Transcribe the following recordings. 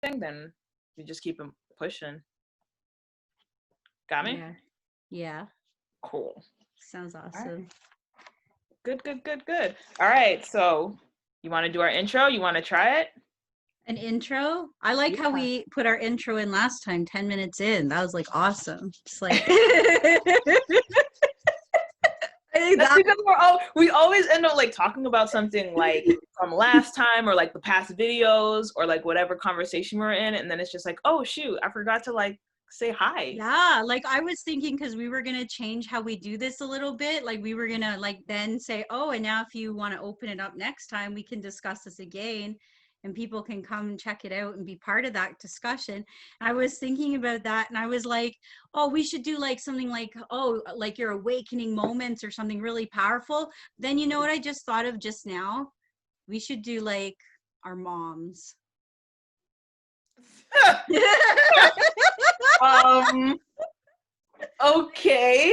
then we just keep them pushing. Got me? Yeah. Yeah. Cool. Sounds All right. awesome. Good. All right. So you want to do our intro? You want to try it? An intro? I like how Yeah. we put our intro in last time, 10 minutes in. That was like awesome. Just like I think That's that because we always end up like talking about something like from last time or like the past videos or like whatever conversation we're in, and then it's just like, oh shoot, I forgot to like say hi. yeah, like I was thinking because we were gonna change how we do this a little bit. Like we were gonna like then say, oh, and now if you want to open it up next time, we can discuss this again and people can come and check it out and be part of that discussion. I was thinking about that and I was like, oh, we should do like something like, oh, like your awakening moments or something really powerful. Then you know what I just thought of just now? We should do like our moms. um. Okay.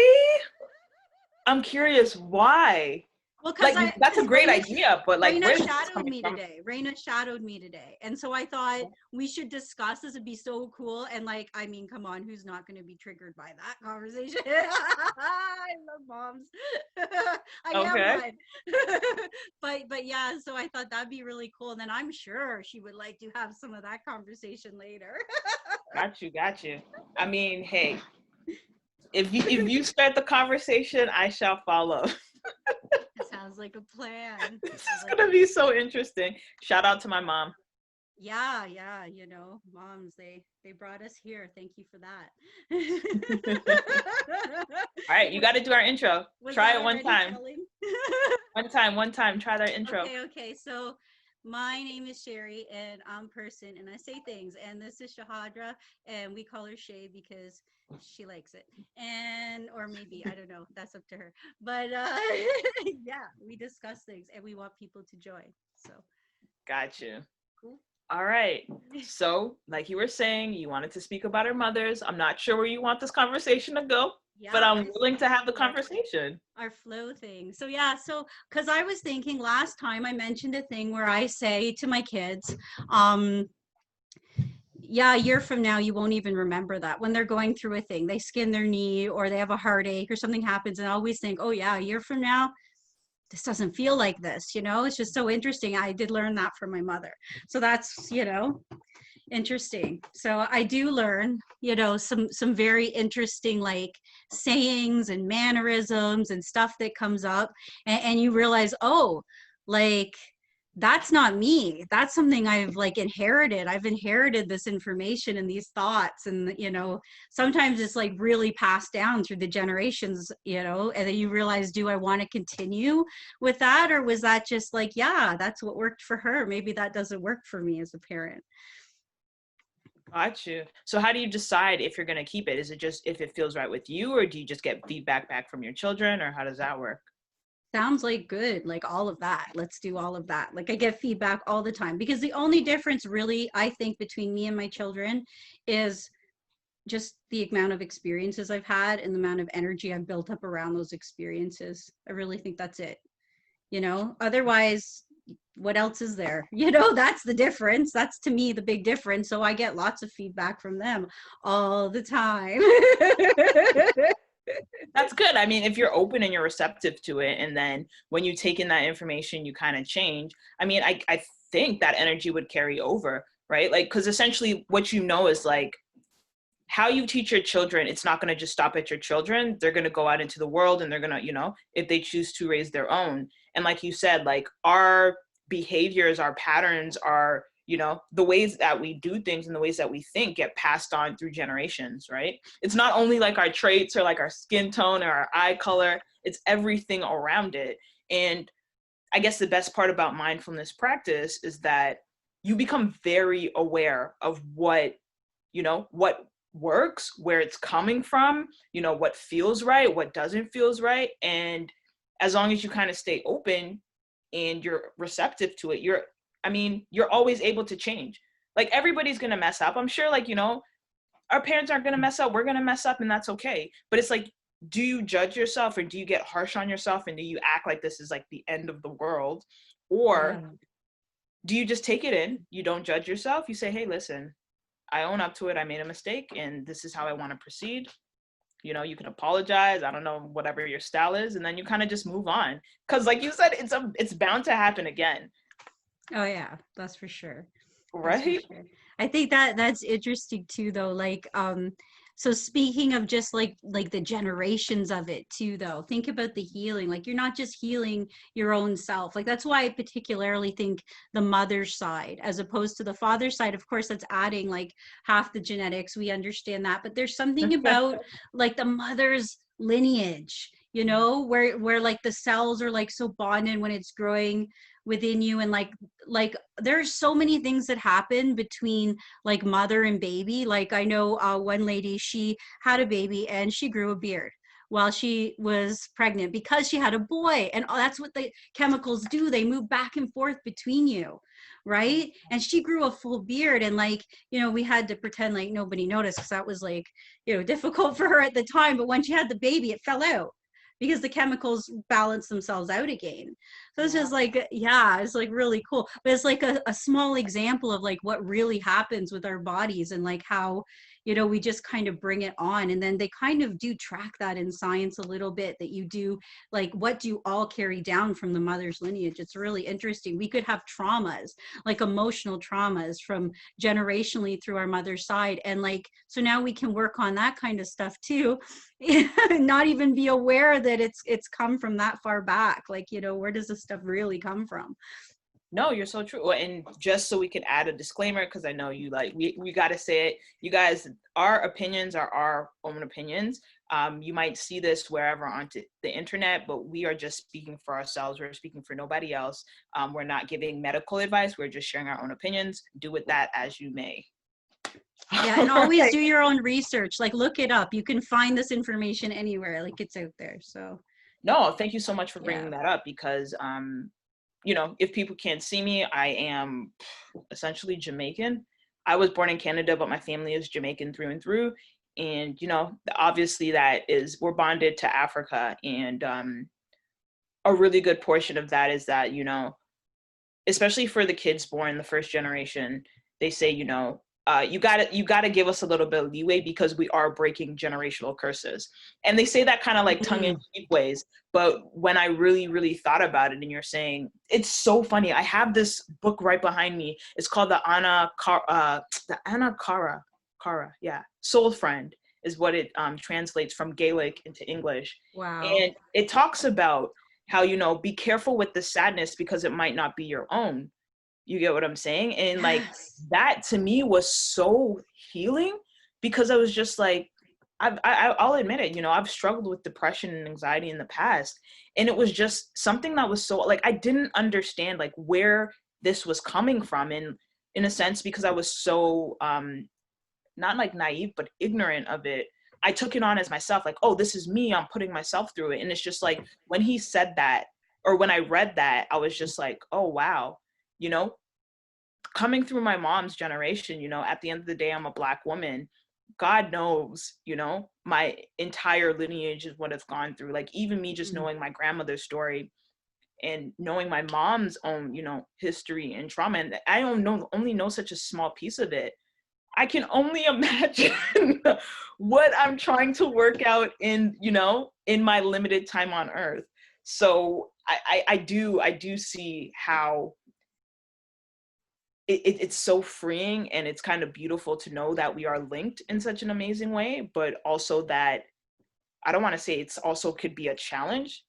I'm curious why. Well, because Like that's a great Raina, idea, but like Raina where's this shadowed coming me from? today. Raina shadowed me today. And so I thought we should discuss this. It'd be so cool. And like, I mean, come on, who's not going to be triggered by that conversation? I love moms. I am Okay. one. But yeah, so I thought that'd be really cool. And then I'm sure she would like to have some of that conversation later. Got you. I mean, hey, if you start the conversation, I shall follow. Sounds like a plan. This is gonna be so interesting. Shout out to my mom. Yeah, you know, moms, they brought us here. Thank you for that. All right, you got to do our intro. Was Try that it one already time. telling? One time. Try that intro. Okay. So my name is Sherry and I'm person and I say things. And this is Shahadra and we call her Shay because she likes it. And or maybe I don't know. That's up to her. But yeah, we discuss things and we want people to join. So Got you. cool. All right. So, like you were saying, you wanted to speak about our mothers. I'm not sure where you want this conversation to go, but Yeah, I'm willing to have the conversation. our flow thing. So yeah, so because I was thinking last time I mentioned a thing where I say to my kids, yeah, a year from now you won't even remember that when they're going through a thing, they skin their knee or they have a heartache or something happens, and I always think, oh yeah, a year from now this doesn't feel like this, you know. It's just so interesting. I did learn that from my mother, so that's, you know, interesting. So I do learn, you know, some very interesting like sayings and mannerisms and stuff that comes up, and you realize, oh, like that's not me. That's something I've like inherited. I've inherited this information and these thoughts, and you know, sometimes it's like really passed down through the generations, you know, and then you realize, do I want to continue with that, or was that just like, yeah, that's what worked for her, maybe that doesn't work for me as a parent. Got you. So how do you decide if you're going to keep it? Is it just if it feels right with you, or do you just get feedback back from your children, or how does that work? Sounds like good. Like all of that. Let's do all of that. Like I get feedback all the time because the only difference really, I think, between me and my children is just the amount of experiences I've had and the amount of energy I've built up around those experiences. I really think that's it. You know, otherwise, what else is there? You know, that's the difference. That's to me the big difference. So I get lots of feedback from them all the time. That's good. I mean, if you're open and you're receptive to it, and then when you take in that information, you kind of change. I mean, I think that energy would carry over, right? Like, because essentially what you know is like how you teach your children, it's not going to just stop at your children. They're going to go out into the world and they're going to, you know, if they choose to raise their own. And like you said, like our behaviors, our patterns, our, you know, the ways that we do things and the ways that we think get passed on through generations, right? It's not only like our traits or like our skin tone or our eye color, it's everything around it. And I guess the best part about mindfulness practice is that you become very aware of what, you know, what works, where it's coming from, you know, what feels right, what doesn't feels right. And as long as you kind of stay open and you're receptive to it, you're always able to change. Like everybody's going to mess up. I'm sure, like, you know, our parents aren't going to mess up. We're going to mess up and that's okay. But it's like, do you judge yourself or do you get harsh on yourself and do you act like this is like the end of the world? Or Yeah. do you just take it in? You don't judge yourself. You say, hey, listen, I own up to it. I made a mistake and this is how I want to proceed. You know, you can apologize. I don't know, whatever your style is. And then you kind of just move on. Cause like you said, it's bound to happen again. Oh yeah, that's for sure. That's for Right? sure. I think that that's interesting too though. Like so speaking of just like the generations of it too though. Think about the healing. Like you're not just healing your own self. Like that's why I particularly think the mother's side as opposed to the father's side. Of course that's adding like half the genetics. We understand that, but there's something about like the mother's lineage, you know, where like the cells are like so bonded when it's growing within you, and like there's so many things that happen between like mother and baby. Like I know one lady, she had a baby and she grew a beard while she was pregnant because she had a boy, and that's what the chemicals do, they move back and forth between you, right? And she grew a full beard, and like, you know, we had to pretend like nobody noticed because that was like, you know, difficult for her at the time, but when she had the baby it fell out because the chemicals balance themselves out again. So it's just like, yeah, it's like really cool. But it's like a small example of like what really happens with our bodies, and like how, you know, we just kind of bring it on. And then they kind of do track that in science a little bit, that you do like, what do you all carry down from the mother's lineage? It's really interesting. We could have traumas, like emotional traumas from generationally through our mother's side. And like, so now we can work on that kind of stuff too. Not even be aware that it's come from that far back. Like, you know, where does this stuff really come from? No, you're so true. And just so we can add a disclaimer, because I know you like, we got to say it, you guys, our opinions are our own opinions. You might see this wherever onto the internet, but we are just speaking for ourselves. We're speaking for nobody else. We're not giving medical advice. We're just sharing our own opinions. Do with that as you may. Yeah, and always do your own research. Like look it up. You can find this information anywhere. Like it's out there. So No, thank you so much for yeah. bringing that up, because you know, if people can't see me, I am essentially Jamaican. I was born in Canada, but my family is Jamaican through and through. And, you know, obviously we're bonded to Africa. And a really good portion of that is that, you know, especially for the kids born the first generation, they say, you know, you gotta give us a little bit of leeway because we are breaking generational curses. And they say that kind of like tongue in cheek ways. But when I really, really thought about it, and you're saying, it's so funny. I have this book right behind me. It's called the Kara, yeah, Soul Friend is what it translates from Gaelic into English. Wow. And it talks about how, you know, be careful with the sadness because it might not be your own. You get what I'm saying? And like Yes. that to me was so healing, because I was just like, I'll admit it, you know, I've struggled with depression and anxiety in the past. And it was just something that was so like, I didn't understand like where this was coming from. And in a sense, because I was so, not like naive, but ignorant of it, I took it on as myself, like, oh, this is me, I'm putting myself through it. And it's just like, when he said that, or when I read that, I was just like, oh, wow, you know, coming through my mom's generation, you know, at the end of the day, I'm a Black woman. God knows, you know, my entire lineage is what it's gone through. Like even me just knowing my grandmother's story and knowing my mom's own, you know, history and trauma. And I don't know, only know such a small piece of it. I can only imagine what I'm trying to work out in, you know, in my limited time on earth. So I do see how it's so freeing, and it's kind of beautiful to know that we are linked in such an amazing way, but also that I don't want to say it's also could be a challenge,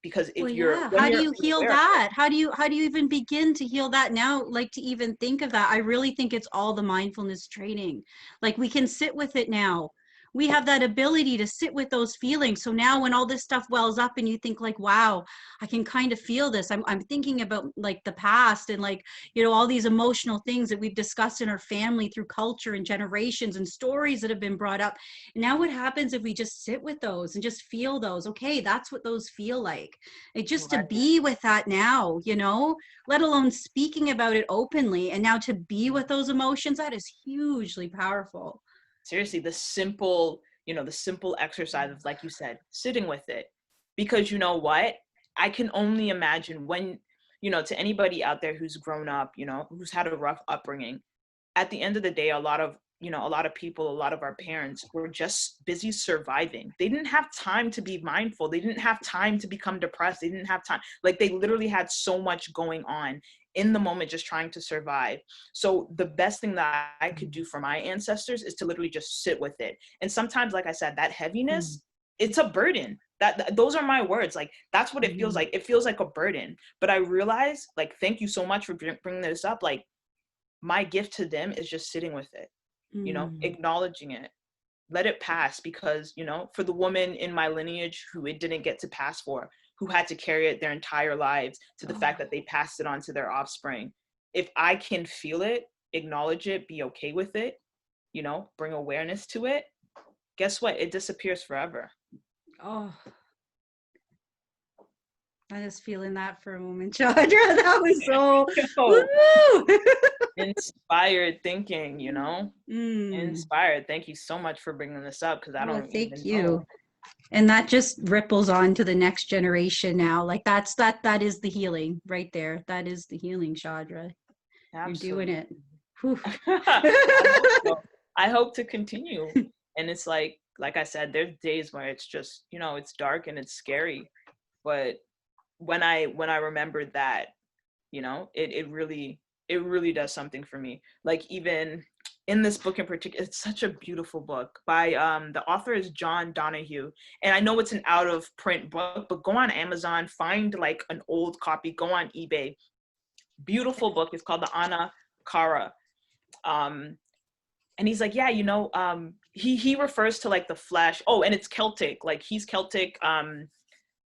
because Well, if yeah. when How do you're you heal aware of it. that? How do you even begin to heal that now? Like to even think of that. I really think it's all the mindfulness training. Like we can sit with it now. We have that ability to sit with those feelings. So now when all this stuff wells up and you think like, wow, I can kind of feel this. I'm thinking about like the past and like, you know, all these emotional things that we've discussed in our family through culture and generations and stories that have been brought up. And now what happens if we just sit with those and just feel those? Okay, that's what those feel like. It just to Right. be with that now, you know, let alone speaking about it openly. And now to be with those emotions, that is hugely powerful. Seriously, the simple, you know, the simple exercise of, like you said, sitting with it. Because you know what? I can only imagine when, you know, to anybody out there who's grown up, you know, who's had a rough upbringing, at the end of the day, a lot of you know, a lot of people, a lot of our parents were just busy surviving. They didn't have time to be mindful. They didn't have time to become depressed. They didn't have time. Like, they literally had so much going on in the moment, just trying to survive. So the best thing that I could do for my ancestors is to literally just sit with it. And sometimes, like I said, that heaviness, it's a burden. Those are my words. Like, that's what it feels like. It feels like a burden. But I realize, like, thank you so much for bringing this up. Like, my gift to them is just sitting with it, you know, acknowledging it, let it pass. Because, you know, for the woman in my lineage who it didn't get to pass for, who had to carry it their entire lives, to the fact that they passed it on to their offspring, if I can feel it, acknowledge it, be okay with it, you know, bring awareness to it, guess what? It disappears forever. Oh, I was feeling that for a moment, Chandra. That was so inspired thinking, you know. Inspired. Thank you so much for bringing this up, because I don't thank even you. know. And that just ripples on to the next generation now. Like, that is the healing right there. That is the healing, Chandra. Absolutely. You're doing it. I hope to continue. And it's like I said, there's days where it's just, you know, it's dark and it's scary. But when I remember that, you know, it really does something for me. Like, even in this book in particular, it's such a beautiful book by the author is John Donahue, and I know it's an out of print book, but go on Amazon, find like an old copy, go on eBay. Beautiful book. It's called the Anna Kara. And he's like, yeah, you know, he refers to like the flesh. Oh, and it's Celtic. Like, he's Celtic.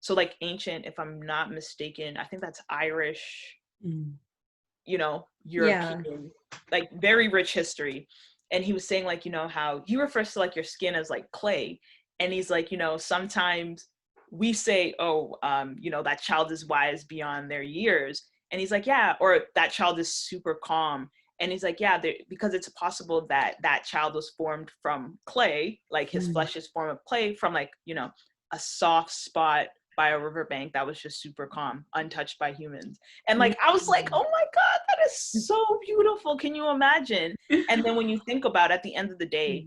So like ancient, if I'm not mistaken, I think that's Irish, you know, European, like very rich history. And he was saying, like, you know, how he refers to like your skin as like clay. And he's like, you know, sometimes we say, oh, you know, that child is wise beyond their years. And he's like, yeah, or that child is super calm. And he's like, yeah, because it's possible that that child was formed from clay, like his flesh is formed of clay, from like, you know, a soft spot by a riverbank that was just super calm, untouched by humans. And like, I was like, oh my God, that is so beautiful. Can you imagine? And then when you think about, at the end of the day,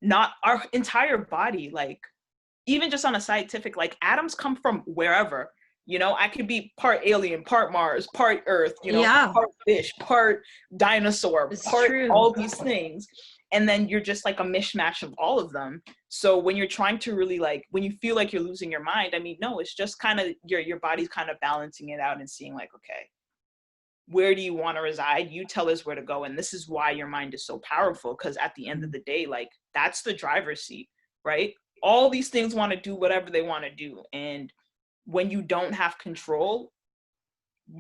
not our entire body, like, even just on a scientific, like, atoms come from wherever, you know. I could be part alien, part Mars, part Earth, you know, part fish, part dinosaur, all these things. And then you're just like a mishmash of all of them. So when you're trying to really, like, when you feel like you're losing your mind, I mean, no, it's just kind of your body's kind of balancing it out and seeing like, okay, where do you want to reside? You tell us where to go. And this is why your mind is so powerful, because at the end of the day, like, that's the driver's seat, right? All these things want to do whatever they want to do. And when you don't have control,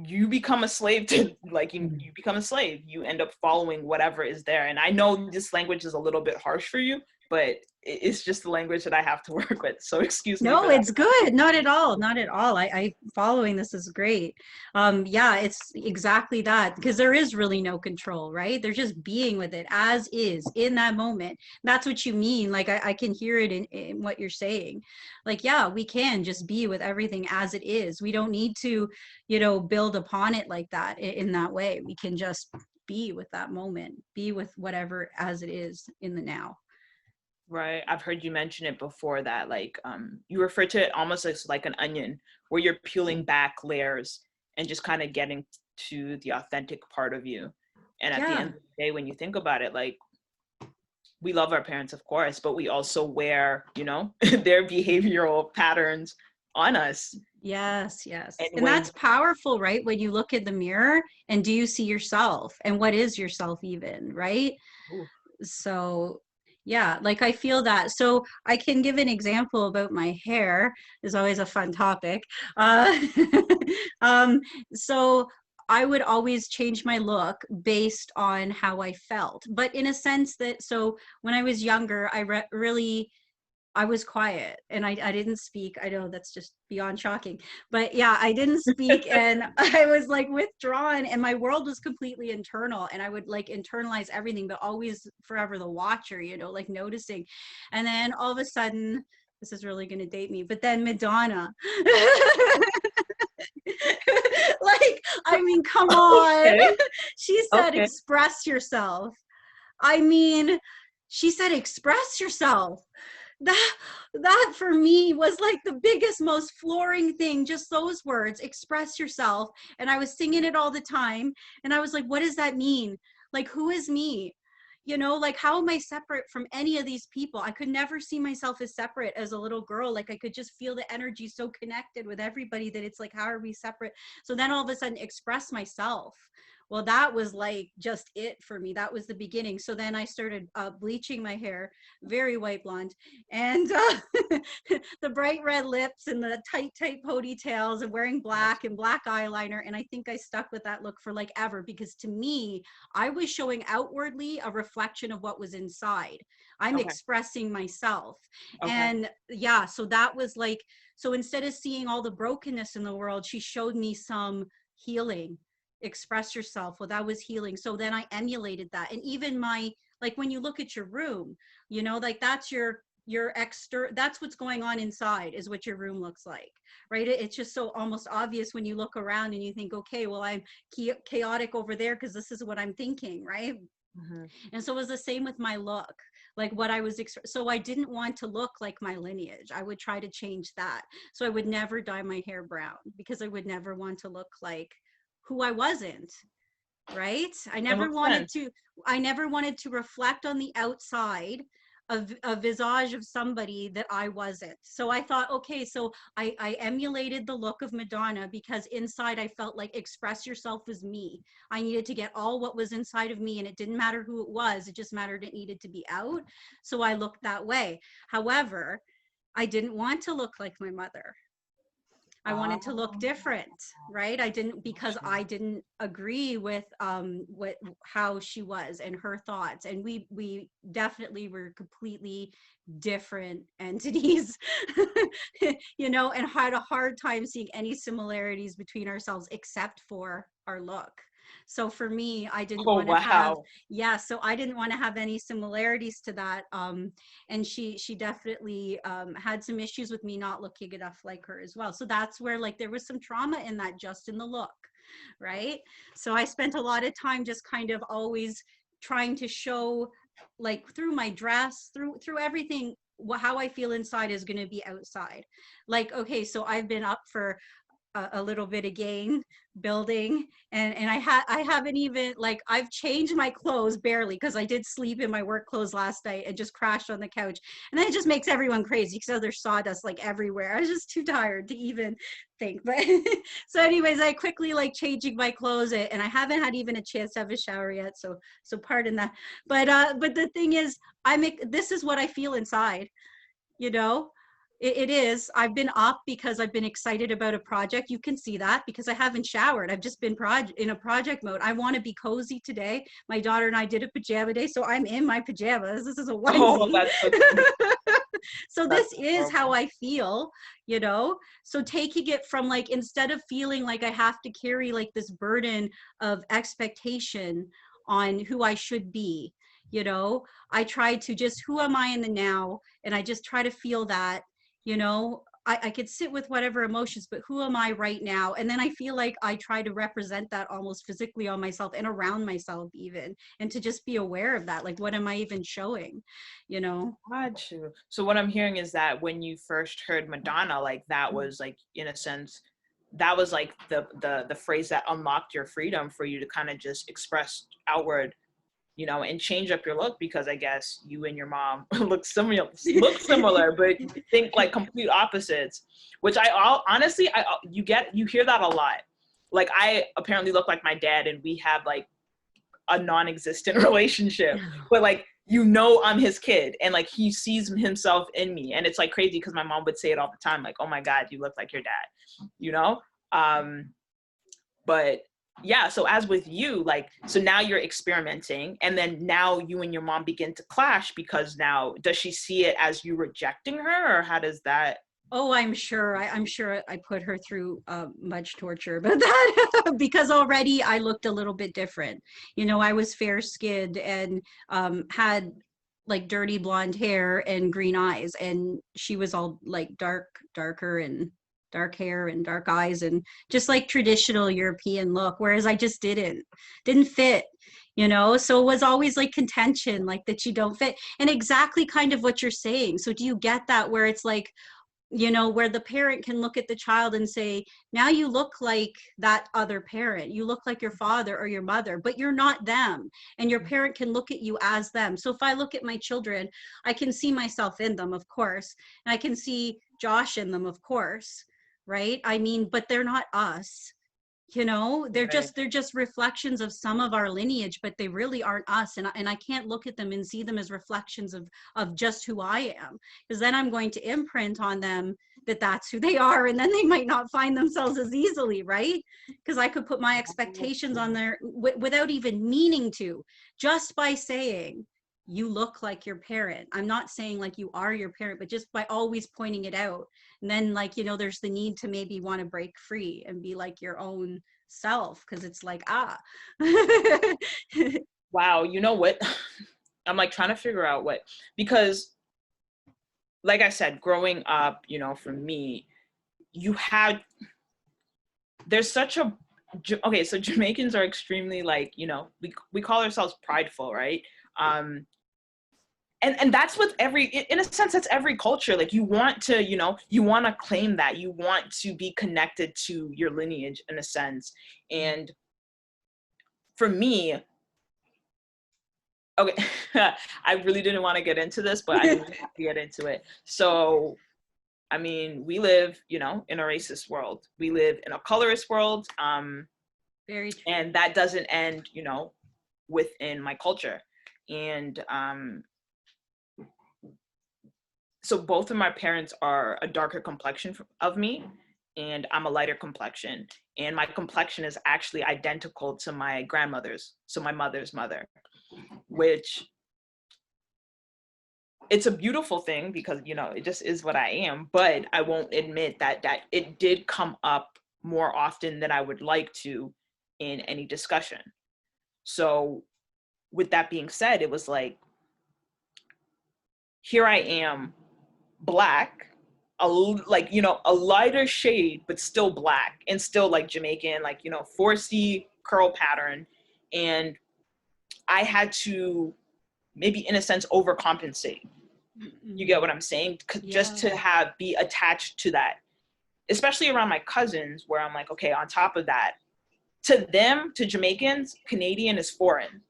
you become a slave to, like, you become a slave. You end up following whatever is there. And I know this language is a little bit harsh for you, but it's just the language that I have to work with. So excuse me. No, it's good. Not at all. Not at all. I following this is great. Yeah, it's exactly that, because there is really no control, right? They're just being with it as is in that moment. That's what you mean. Like, I can hear it in what you're saying. Like, yeah, we can just be with everything as it is. We don't need to, you know, build upon it like that in that way. We can just be with that moment, be with whatever as it is in the now. Right. I've heard you mention it before, that like, you refer to it almost as like an onion, where you're peeling back layers and just kind of getting to the authentic part of you. And at the end of the day, when you think about it, like, we love our parents, of course, but we also wear, you know, their behavioral patterns on us. Yes. And that's powerful, right? When you look in the mirror, and do you see yourself, and what is yourself even, right? Ooh. So yeah, like, I feel that. So I can give an example about my hair. Is always a fun topic. So I would always change my look based on how I felt, but in a sense that, so when I was younger, I was quiet, and I didn't speak. I know that's just beyond shocking, but yeah, I didn't speak and I was like withdrawn, and my world was completely internal, and I would like internalize everything, but always forever the watcher, you know, like noticing. And then all of a sudden, this is really going to date me, but then Madonna. Like, I mean, come on. She said, express yourself. I mean, she said, express yourself. That for me was like the biggest, most flooring thing, just those words, express yourself. And I was singing it all the time. And I was like, what does that mean? Like, who is me? You know, like, how am I separate from any of these people? I could never see myself as separate as a little girl. Like, I could just feel the energy so connected with everybody that it's like, how are we separate? So then all of a sudden, express myself. Well, that was like just it for me. That was the beginning. So then I started bleaching my hair, very white blonde, and the bright red lips and the tight ponytails, and wearing black and black eyeliner. And I think I stuck with that look for like ever, because to me, I was showing outwardly a reflection of what was inside. I'm Okay. expressing myself. Okay. And yeah, so that was like, so instead of seeing all the brokenness in the world, she showed me some healing. Express yourself. Well, that was healing. So then I emulated that. And even my, like, when you look at your room, you know, like, that's your extra, that's what's going on inside, is what your room looks like, right? It's just so almost obvious when you look around and you think, okay, well, I'm chaotic over there because this is what I'm thinking, right? Mm-hmm. And so it was the same with my look, like what I was, so I didn't want to look like my lineage. I would try to change that. So I would never dye my hair brown, because I would never want to look like who I wasn't, right? I never wanted to reflect on the outside of a visage of somebody that I wasn't. So I thought, okay, so I emulated the look of Madonna, because inside I felt like, express yourself as me. I needed to get all what was inside of me, and it didn't matter who it was. It just mattered it needed to be out. So I looked that way. However, I didn't want to look like my mother. I wanted to look different, right? I didn't, because I didn't agree with how she was and her thoughts, and we definitely were completely different entities, you know, and had a hard time seeing any similarities between ourselves except for our look. So for me, I didn't Oh, want to have, wow. yeah, so I didn't want to have any similarities to that. And she definitely had some issues with me not looking enough like her as well. So that's where, like, there was some trauma in that, just in the look, right? So I spent a lot of time just kind of always trying to show, like, through my dress, through everything, how I feel inside is going to be outside. Like, okay, so I've been up for a little bit again, building, and I haven't even, like, I've changed my clothes barely, because I did sleep in my work clothes last night and just crashed on the couch, and then it just makes everyone crazy because there's sawdust like everywhere. I was just too tired to even think. But so anyways, I quickly, like, changing my clothes, and I haven't had even a chance to have a shower yet, so pardon that. But the thing is, this is what I feel inside, you know. It is. I've been up because I've been excited about a project. You can see that because I haven't showered. I've just been in a project mode. I want to be cozy today. My daughter and I did a pajama day, so I'm in my pajamas. This is a Oh, onesie. that's so cute. So That's this is how adorable. I feel, you know? So taking it from, like, instead of feeling like I have to carry, like, this burden of expectation on who I should be, you know, I try to just, who am I in the now? And I just try to feel that, you know, I could sit with whatever emotions, but who am I right now? And then I feel like I try to represent that almost physically on myself and around myself even, and to just be aware of that. Like, what am I even showing, you know? Got you. So what I'm hearing is that when you first heard Madonna, like, that was, like, in a sense, that was like the phrase that unlocked your freedom for you to kind of just express outward, you know, and change up your look, because I guess you and your mom look similar, but think like complete opposites. Which honestly, you hear that a lot. Like, I apparently look like my dad, and we have like a non-existent relationship, but like, you know, I'm his kid, and like, he sees himself in me, and it's like crazy because my mom would say it all the time, like, oh my God, you look like your dad, you know. But yeah, so as with you, like, so now you're experimenting, and then now you and your mom begin to clash, because now, does she see it as you rejecting her, or how does that? Oh, I'm sure. I'm sure I put her through much torture about that because already I looked a little bit different. You know, I was fair skinned and had like dirty blonde hair and green eyes, and she was all like darker and dark hair and dark eyes and just like traditional European look. Whereas I just didn't fit. you know? So it was always like contention, like that you don't fit. And exactly kind of what you're saying. So do you get that where it's like, you know, where the parent can look at the child and say, now you look like that other parent, you look like your father or your mother, but you're not them. And your parent can look at you as them. So if I look at my children, I can see myself in them, of course, and I can see Josh in them, of course, right? I mean, but they're not us. You know, Right. they're just reflections of some of our lineage, but they really aren't us. And I can't look at them and see them as reflections of just who I am, because then I'm going to imprint on them that that's who they are, and then they might not find themselves as easily, right? Because I could put my expectations on there without even meaning to, just by saying you look like your parent. I'm not saying like you are your parent, but just by always pointing it out. And then, like, you know, there's the need to maybe want to break free and be like your own self, because it's like, Wow, you know what? I'm like trying to figure out what, because like I said, growing up, you know, for me, you had, there's such a, okay, so Jamaicans are extremely like, you know, we call ourselves prideful, right? Um, and that's with every, in a sense, that's every culture. Like you want to, you know, you want to claim that, you want to be connected to your lineage in a sense. And for me, okay, I really didn't want to get into this, but I really have to get into it. So, I mean, we live, you know, in a racist world. We live in a colorist world. Very true. And that doesn't end, you know, within my culture. And so both of my parents are a darker complexion of me, and I'm a lighter complexion. And my complexion is actually identical to my grandmother's, so my mother's mother, which it's a beautiful thing because, you know, it just is what I am. But I won't admit that it did come up more often than I would like to in any discussion. So with that being said, it was like, here I am, black, like, you know, a lighter shade, but still black and still like Jamaican, like, you know, 4C curl pattern. And I had to maybe in a sense overcompensate. You get what I'm saying? Just to be attached to that, especially around my cousins, where I'm like, okay, on top of that, to them, to Jamaicans, Canadian is foreign,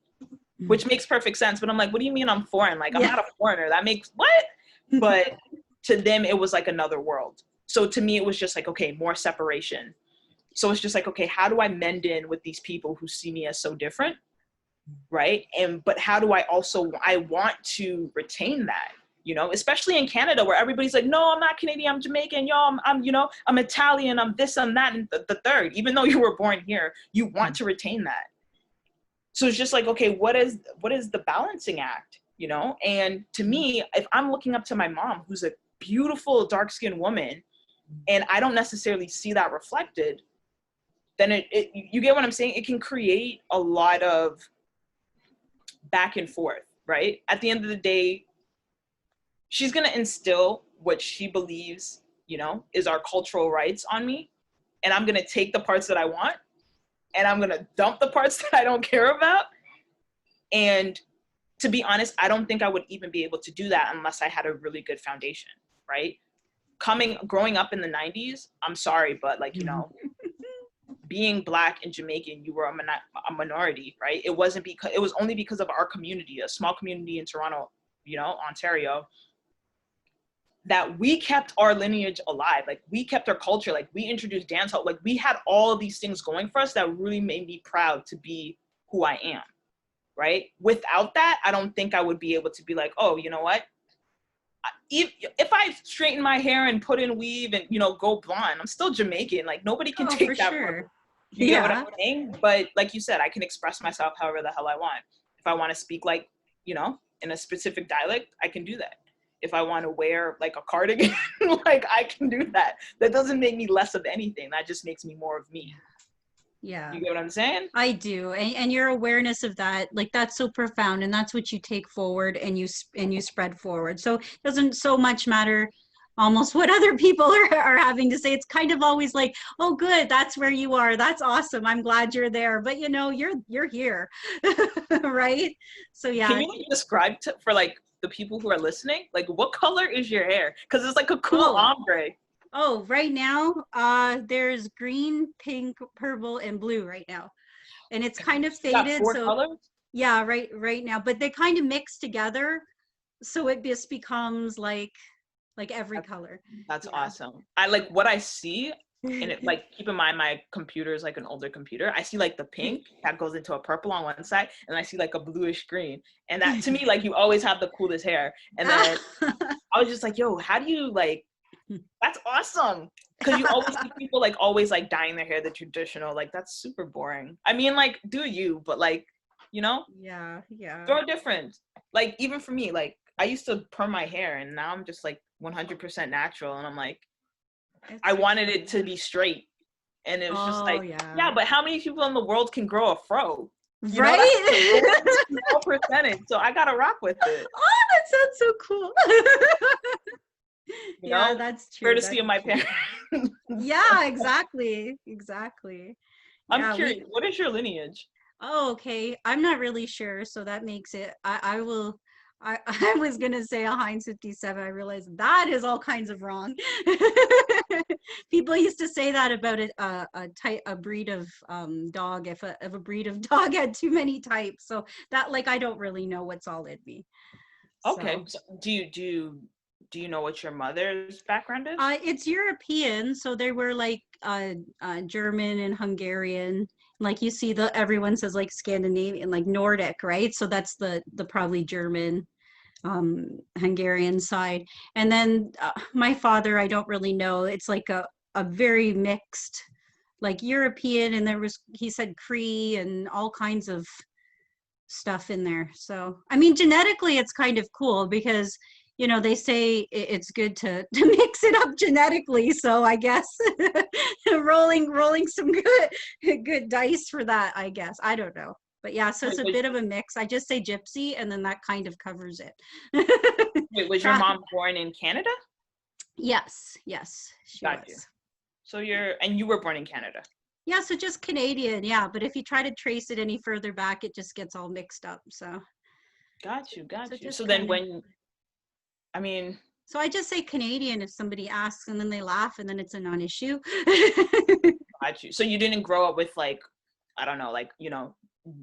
which makes perfect sense. But I'm like, what do you mean I'm foreign? Like, I'm not a foreigner. That makes what? But to them, it was like another world. So to me, it was just like, okay, more separation. So it's just like, okay, how do I mend in with these people who see me as so different? Right. But how do I want to retain that, you know, especially in Canada where everybody's like, no, I'm not Canadian, I'm Jamaican, yo, I'm you know, I'm Italian, I'm this, I'm that, and the third, even though you were born here, you want to retain that. So it's just like, okay, what is the balancing act, you know? And to me, if I'm looking up to my mom, who's a beautiful dark-skinned woman, and I don't necessarily see that reflected, then you get what I'm saying? It can create a lot of back and forth, right? At the end of the day, she's going to instill what she believes, you know, is our cultural rights on me. And I'm going to take the parts that I want, and I'm going to dump the parts that I don't care about. And to be honest, I don't think I would even be able to do that unless I had a really good foundation, right? Growing up in the 90s, I'm sorry, but like, you know, being Black and Jamaican, you were a minority, right? It was only because of our community, a small community in Toronto, you know, Ontario, that we kept our lineage alive. Like we kept our culture, like we introduced dancehall, like we had all of these things going for us that really made me proud to be who I am, right? Without that, I don't think I would be able to be like, oh, you know what? If I straighten my hair and put in weave and, you know, go blonde, I'm still Jamaican. Like nobody can take that from me. You get what I'm saying? But like you said, I can express myself however the hell I want. If I want to speak like, you know, in a specific dialect, I can do that. If I want to wear like a cardigan, like I can do that. That doesn't make me less of anything. That just makes me more of me. Yeah. You get what I'm saying? I do. And your awareness of that, like that's so profound, and that's what you take forward and you spread forward. So it doesn't so much matter almost what other people are having to say. It's kind of always like, oh, good, that's where you are. That's awesome. I'm glad you're there. But you know, you're here, right? So Can yeah. you describe for like the people who are listening, like what color is your hair? Because it's like a cool Oh, ombre. oh, right now, there's green, pink, purple, and blue right now, and it's kind of You got faded. 4 So colors? yeah, right now, but they kind of mix together, so it just becomes like every That's, color. that's Yeah. awesome. I like what I see, and it like keep in mind my computer is like an older computer. I see like the pink that goes into a purple on one side, and I see like a bluish green. And that to me, like you always have the coolest hair. And then I was just like, yo, how do you like that's awesome. Because you always see people like always like dyeing their hair the traditional, like that's super boring. I mean, like, do you, but like, you know, Yeah, yeah. throw different. Like even for me, like I used to perm my hair and now I'm just like 100% natural. And I'm like, I It's wanted it to be straight. And it was just oh like, yeah. yeah, but how many people in the world can grow a fro? You know, that's a Right? very small percentage. So I gotta rock with it. Oh, that sounds so cool. You Yeah, know, that's true. courtesy That's of my true. parents. Yeah, exactly. Exactly. I'm Yeah, curious, what is your lineage? oh, okay. I'm not really sure, so that makes it, I will, I was gonna say a Heinz 57. I realized that is all kinds of wrong. People used to say that about a type, a breed of dog, if a breed of dog had too many types. So that, like, I don't really know what's all in me. Okay. So So do you know what your mother's background is? it's European, so they were like German and Hungarian. Like you see, the everyone says like Scandinavian, like Nordic, right? So that's the probably German, Hungarian side. And then my father, I don't really know. It's like a very mixed, like European, and there was, he said, Cree and all kinds of stuff in there. So, I mean, genetically, it's kind of cool because, you know, they say it's good to mix it up genetically. So I guess rolling some good dice for that, I guess. I don't know. But yeah, so it's Wait, a was, bit of a mix. I just say gypsy and then that kind of covers it. wait, was your Try, mom born in Canada? yes, yes, she Got you. was. So you were born in Canada. Yeah, so just Canadian, yeah. But if you try to trace it any further back, it just gets all mixed up. So, Got you, so got you. So just then kind of. I mean, So I just say Canadian if somebody asks, and then they laugh, and then it's a non-issue. got you. So you didn't grow up with like, I don't know, like,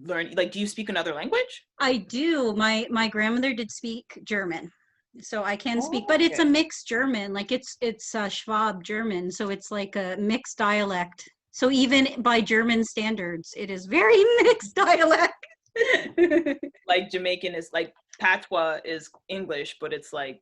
learn, like, do you speak another language? I do. My grandmother did speak German, so I can speak, Oh, but it's okay. a mixed German. Like it's Schwab German, so it's like a mixed dialect. So even by German standards, it is very mixed dialect. Like Jamaican is like patois is English, but it's like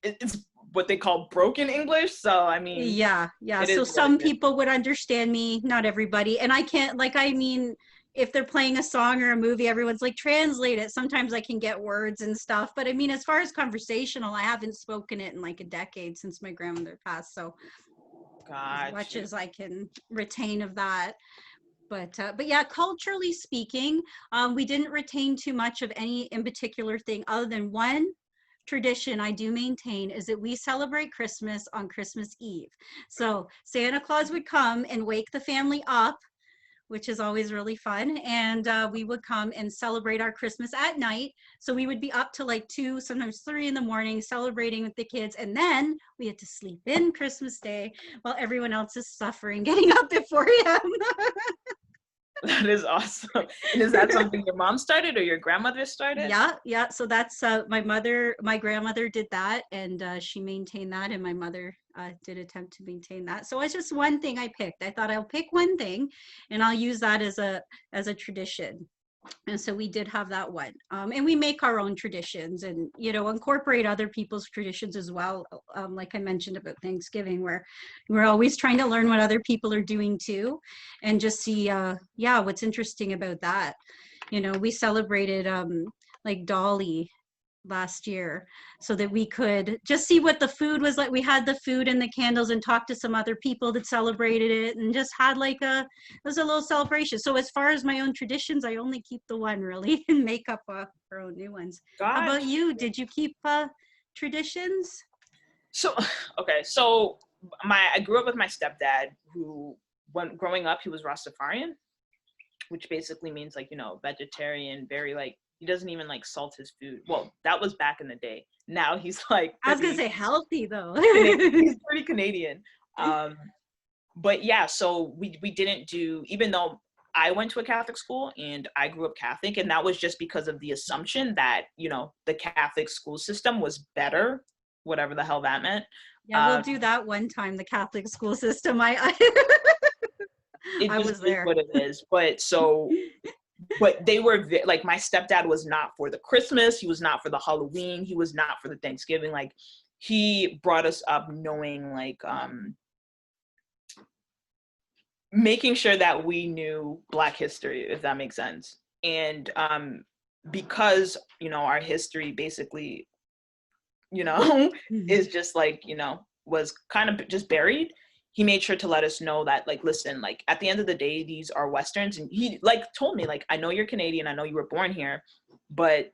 it's what they call broken English. So I mean, Yeah, yeah. it So is what it some is. people would understand me, not everybody. And I can't, like, I mean, if they're playing a song or a movie, everyone's like, translate it. Sometimes I can get words and stuff. But I mean, as far as conversational, I haven't spoken it in like a decade since my grandmother passed. So as Got much you. as I can retain of that. But yeah, culturally speaking, we didn't retain too much of any in particular thing other than one tradition I do maintain is that we celebrate Christmas on Christmas Eve. So Santa Claus would come and wake the family up, which is always really fun. And we would come and celebrate our Christmas at night. So we would be up to like 2, sometimes 3 in the morning celebrating with the kids. And then we had to sleep in Christmas Day while everyone else is suffering getting up before him. That is awesome. And is that something your mom started or your grandmother started? Yeah, yeah. So that's my grandmother did that, and she maintained that, and my mother did attempt to maintain that. So it's just one thing I picked. I thought I'll pick one thing, and I'll use that as a tradition. And so we did have that one, and we make our own traditions, and incorporate other people's traditions as well. Like I mentioned about Thanksgiving, where we're always trying to learn what other people are doing too, and just see, yeah, what's interesting about that. We celebrated like Dolly last year so that we could just see what the food was like. We had the food and the candles and talked to some other people that celebrated it and just had like it was a little celebration. So as far as my own traditions, I only keep the one really and make up our own new ones. How about Got you? you. Did you keep traditions? So, okay. So I grew up with my stepdad who, when growing up, he was Rastafarian, which basically means like, vegetarian, very like, he doesn't even like salt his food. Well, that was back in the day. Now he's like I was gonna pretty say healthy though. He's pretty Canadian. But yeah, so we didn't do, even though I went to a Catholic school and I grew up Catholic, and that was just because of the assumption that, the Catholic school system was better, whatever the hell that meant. Yeah, we'll do that one time, the Catholic school system. I It I just was is there. what it is. But they were like, my stepdad was not for the Christmas. He was not for the Halloween. He was not for the Thanksgiving. Like, he brought us up knowing like, making sure that we knew Black history, if that makes sense. And because, our history basically, is just like, was kind of just buried, he made sure to let us know that, like, listen, like, at the end of the day, these are Westerns. And he like told me, like, I know you're Canadian, I know you were born here, but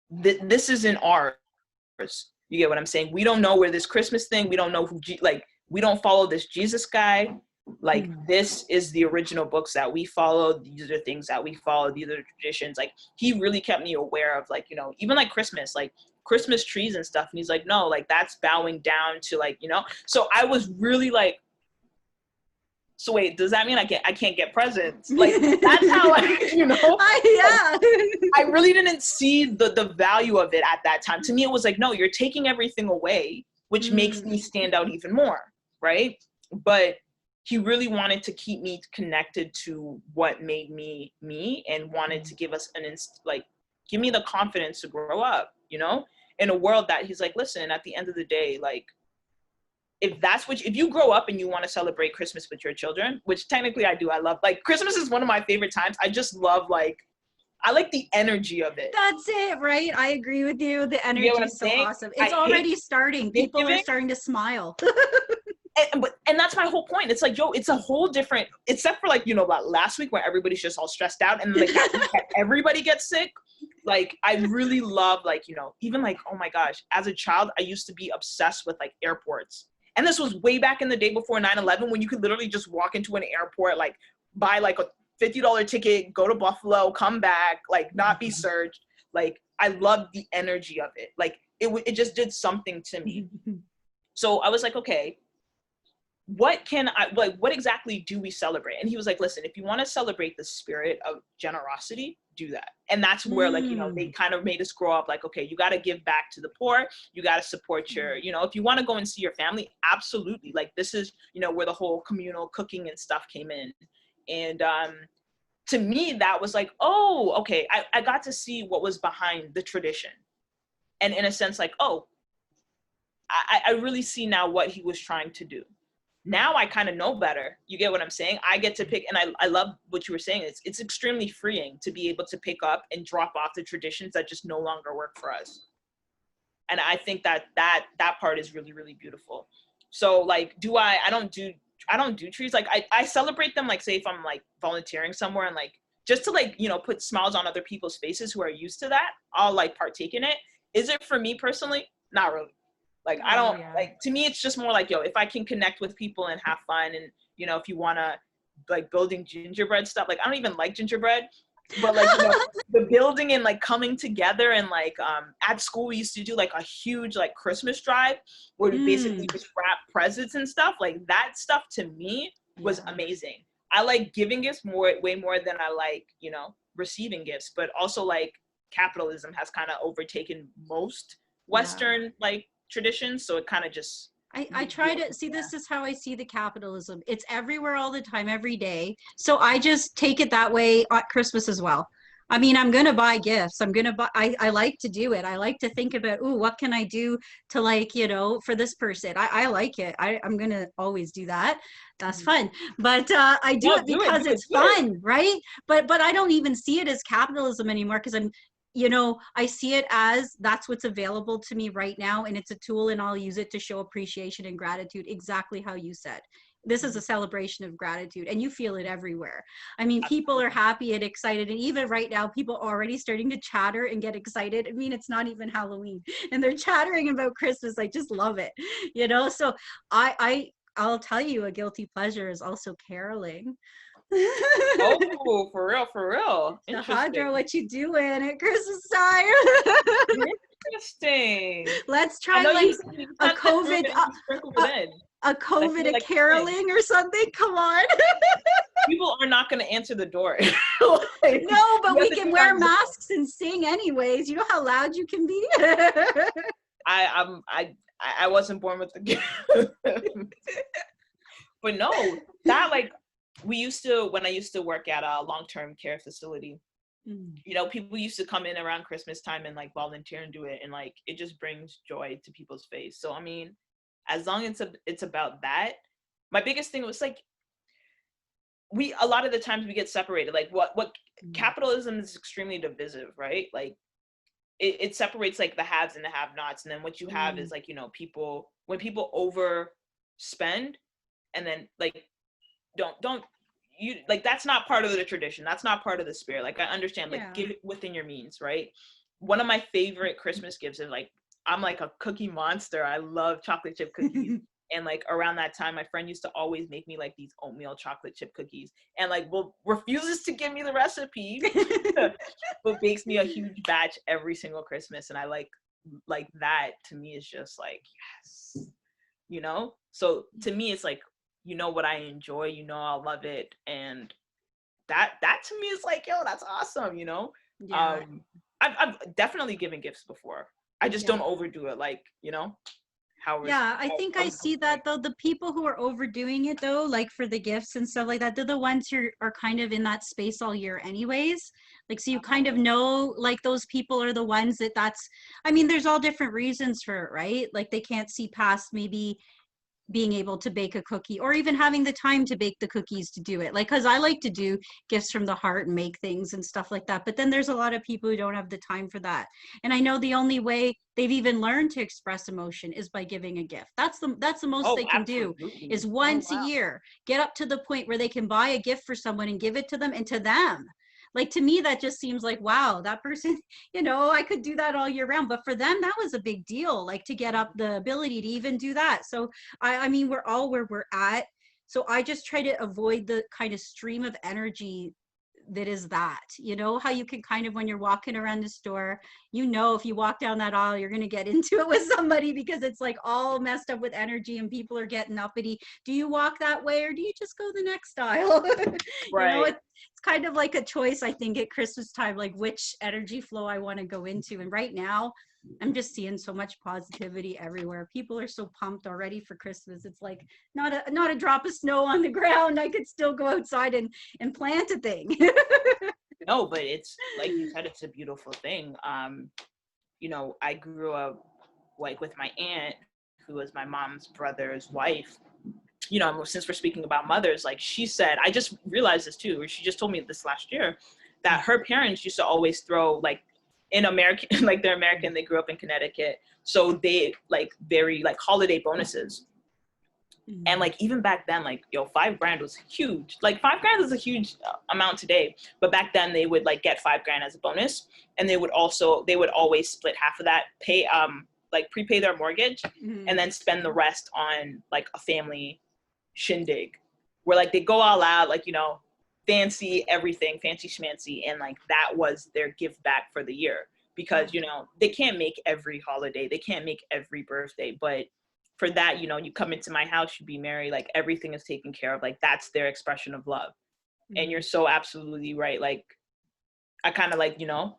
this isn't ours. You get what I'm saying? We don't know where this Christmas thing, we don't know who, like, we don't follow this Jesus guy. Like, this is the original books that we follow. These are things that we follow. These are the traditions. Like, he really kept me aware of, like, even like Christmas, like Christmas trees and stuff. And he's like, no, like, that's bowing down to, like, so I was really like, so wait, does that mean I can't get presents? Like, that's how Yeah. I really didn't see the value of it at that time. To me, it was like, no, you're taking everything away, which makes me stand out even more, right? But he really wanted to keep me connected to what made me me, and wanted to give us give me the confidence to grow up, in a world that he's like, listen, at the end of the day, like, if you grow up and you want to celebrate Christmas with your children, which technically I do, I love, like, Christmas is one of my favorite times. I just love, like, I like the energy of it. That's it, right? I agree with you. The You energy get what I'm is so saying? awesome. It's already starting. People are starting to smile. And that's my whole point. It's like, yo, it's a whole different, except for, like, last week where everybody's just all stressed out, and like everybody gets sick. Like, I really love, like, even like, oh my gosh, as a child, I used to be obsessed with, like, airports. And this was way back in the day before 9/11, when you could literally just walk into an airport, like, buy like a $50 ticket, go to Buffalo, come back, like, not be searched. Like, I loved the energy of it. Like, it just did something to me. So I was like, okay, what exactly do we celebrate? And he was like, listen, if you want to celebrate the spirit of generosity, do that. And that's where, like, they kind of made us grow up, like, okay, you got to give back to the poor, you got to support your, if you want to go and see your family, absolutely. Like, this is, where the whole communal cooking and stuff came in. And to me, that was like, oh, okay, I got to see what was behind the tradition. And in a sense, like, oh, I really see now what he was trying to do. Now I kind of know better. You get what I'm saying? I get to pick, and I love what you were saying. It's extremely freeing to be able to pick up and drop off the traditions that just no longer work for us. And I think that part is really, really beautiful. So, like, I don't do trees. Like, I celebrate them, like, say if I'm like volunteering somewhere, and like, just to, like, put smiles on other people's faces who are used to that, I'll like partake in it. Is it for me personally? Not really. Like, I don't, like, to me, it's just more like, yo, if I can connect with people and have fun, and, if you want to, like, building gingerbread stuff, like, I don't even like gingerbread, but, like, the building and, like, coming together, and, like, at school, we used to do, like, a huge, like, Christmas drive where we basically just wrap presents and stuff. Like, that stuff to me was amazing. I like giving gifts way more than I like, receiving gifts, but also, like, capitalism has kind of overtaken most Western, like, traditions, so it kind of just I try to see, this is how I see the capitalism. It's everywhere all the time, every day. So I just take it that way at Christmas as well. I mean, I'm gonna buy gifts. I like to do it. I like to think about, ooh, what can I do to, like, for this person. I like it. I'm gonna always do that. That's fun. But I do it because it's fun, right? But I don't even see it as capitalism anymore, because I see it as that's what's available to me right now, and it's a tool, and I'll use it to show appreciation and gratitude, exactly how you said. this is a celebration of gratitude, and you feel it everywhere. I mean, people are Absolutely. happy and excited, and even right now, people are already starting to chatter and get excited. I mean, it's not even Halloween, and they're chattering about Christmas. I just love it, you know. So I'll tell you, a guilty pleasure is also caroling. Oh, for real, for real. Alejandra, Interesting. what you doing at Christmas time? Interesting. Let's I try know like you a sent it through COVID, and you sprinkled it in. a Like COVID, you're a like a twin. caroling or something. Come on. People are not going to answer the door. Like, No, you but have we to can do it on wear your own. masks and sing anyways. You know how loud you can be? I wasn't born with the gift. But no, that like we used to, when I used to work at a long-term care facility, you know, people used to come in around Christmas time and like volunteer and do it, and like it just brings joy to people's face. So I mean, as long as it's about that, my biggest thing was like we a lot of the times we get separated. Like what capitalism is extremely divisive, right? Like it separates like the haves and the have-nots, and then what you have is like, you know, people when people overspend and then like don't you like that's not part of the tradition, that's not part of the spirit. Like I understand, like Yeah. give it within your means, right? One of my favorite Christmas gifts is like I'm like a cookie monster, I love chocolate chip cookies. And like around that time my friend used to always make me like these oatmeal chocolate chip cookies, and like well refuses to give me the recipe but bakes me a huge batch every single Christmas, and I like that to me is just like yes, you know. So to me it's like, you know what I enjoy, you know I'll love it, and that to me is like, yo, that's awesome, you know. Yeah. I've definitely given gifts before, I just don't Yeah. overdo it, like, you know, Yeah, I think I see that though. The people who are overdoing it though, like for the gifts and stuff like that, they're the ones who are kind of in that space all year anyways. Like, so you kind of know, like those people are the ones that's, I mean, there's all different reasons for it, right? Like they can't see past maybe being able to bake a cookie or even having the time to bake the cookies to do it. Like, cause I like to do gifts from the heart and make things and stuff like that. But then there's a lot of people who don't have the time for that. And I know the only way they've even learned to express emotion is by giving a gift. That's the most Oh, they can do absolutely. is Oh, once a wow. year, get up to the point where they can buy a gift for someone and give it to them and to them. Like to me, that just seems like, wow, that person, you know, I could do that all year round. But for them, that was a big deal, like to get up the ability to even do that. So I mean, we're all where we're at. So I just try to avoid the kind of stream of energy that is that, you know, how you can kind of, when you're walking around the store, you know, if you walk down that aisle, you're going to get into it with somebody because it's like all messed up with energy and people are getting uppity. Do you walk that way or do you just go the next aisle? You know, Right. it's kind of like a choice, I think, at Christmas time, like which energy flow I want to go into. And right now, I'm just seeing so much positivity everywhere. People are so pumped already for Christmas. It's like not a drop of snow on the ground. I could still go outside and plant a thing. No, but it's like you said, it's a beautiful thing. You know, I grew up like with my aunt, who was my mom's brother's wife. You know, since we're speaking about mothers, like she said, I just realized this too, or she just told me this last year, that her parents used to always throw like in American, like they're American, they grew up in Connecticut. So they like very like holiday bonuses. And like even back then, like yo, $5,000 was huge. Like $5,000 is a huge amount today, but back then they would like get $5,000 as a bonus, and they would always split half of that, pay like prepay their mortgage, and then spend the rest on like a family shindig, where like they go all out, like, you know, fancy everything, fancy schmancy, and like that was their give back for the year, because you know they can't make every holiday, they can't make every birthday, but for that, you know, you come into my house, you be merry, like everything is taken care of, like that's their expression of love. And you're so absolutely right. Like I kind of like, you know,